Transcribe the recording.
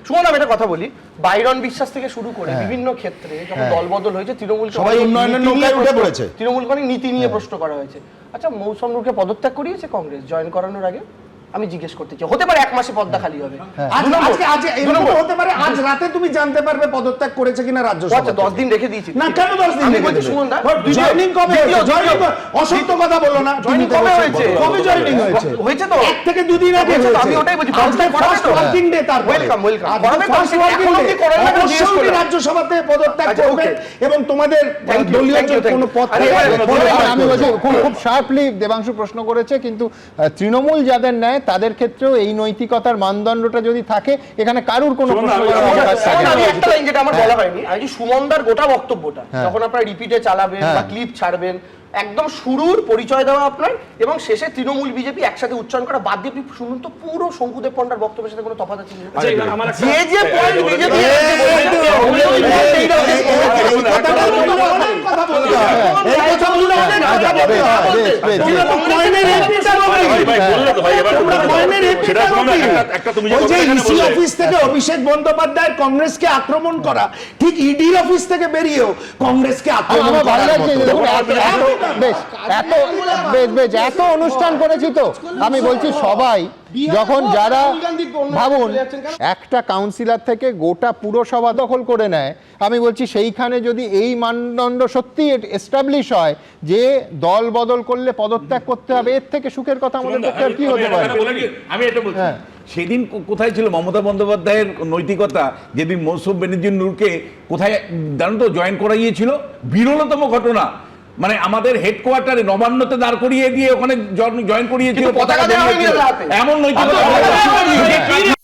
শুনুন আমি একটা কথা বলি, বাইরন বিশ্বাস থেকে শুরু করে বিভিন্ন ক্ষেত্রে যখন দলবদল হয়েছে তৃণমূল সবাই উন্নয়নের নৌকায় উঠে পড়েছে, তৃণমূলকে অনেক নীতি নিয়ে প্রশ্ন করা হয়েছে। আচ্ছা, মৌসুম নূরকে পদত্যাগ করিয়েছে কংগ্রেস জয়েন করানোর আগে? আমি জিজ্ঞেস করতে চাই, হতে পারে 1 মাসে পদ্মা খালি হবে, হতে পারে আজ রাতে তুমি জানতে পারবে পদত্যাগ করেছে কিনা রাজ্য সভা। 10 দিন রেখে দিয়েছি না, কেন 10 দিন রেখে দিয়েছি? জয়েনিং কবে হয়েছে? জয়েনিং অসত্য কথা বলো না। জয়েনিং কবে হয়েছে? কবে জয়েনিং হয়েছে? হয়েছে তো 1 থেকে 2 দিন আগে হয়েছে। আমি ওটাই বলছি, ফার্স্ট ওয়ার্কিং ডে। তার ওয়েলকাম ফার্স্ট ওয়ার্কিং ডে অবশ্যই রাজ্য সভাতে পদত্যাগ করবে এবং তোমাদের দলীয় কোনো পদ আমি বলছি খুব শার্পলি দেবাংশু প্রশ্ন করেছে, কিন্তু তৃণমূল যাদের নেয় তাদের ক্ষেত্রেও এই নৈতিকতার মানদণ্ডটা যদি থাকে, এখানে কারুর কোনো প্রশ্ন করার অবকাশ থাকে না। আমি একটা লাইন যেটা আমার বলা হয়নি, আমি যে সুমনদার গোটা বক্তব্যটা যখন আপনারা রিপিটে চালাবেন বা ক্লিপ ছাড়বেন, একদম শুরুর পরিচয় দেওয়া আপনার এবং শেষে তৃণমূল বিজেপি একসাথে উচ্চারণ করা বাদ দিয়ে আপনি শুনুন তো পুরো শঙ্কুদেব পণ্ডার বক্তব্যের সাথে কোনো তফাৎ আছে কিনা? যে যে পয়েন্ট বিজেপি অফিস থেকে অভিষেক বন্দ্যোপাধ্যায় কংগ্রেসকে আক্রমণ করা, ঠিক ইডি অফিস থেকে বেরিয়েও কংগ্রেসকে আক্রমণ করা। এত অনুষ্ঠান করেছি তো আমি বলছি, সবাই যখন যারা ভাবুন একটা কাউন্সিলর থেকে গোটা পুরসভা দখল করে নেয়, আমি বলছি সেইখানে যদি এই মানদণ্ড সত্যি এস্টাবলিশ হয় যে দল বদল করলে পদত্যাগ করতে হবে, এর থেকে সুখের কথা আমাদের পক্ষে আর কি হতে পারে? আমি এটা বলছি, সেদিন কোথায় ছিল মমতা বন্দ্যোপাধ্যায়ের নৈতিকতা, যেদিন মৌসুম বেনজির নূরকে কোথায় জানো তো জয়েন করাইয়েছিল? বিরলতম ঘটনা, মানে আমাদের হেডকোয়ার্টারে নবান্নতে দাঁড় করিয়ে দিয়ে ওখানে জয়েন করিয়েছিল, পতাকা দেওয়া হয়নি, এমন নৈতিকতা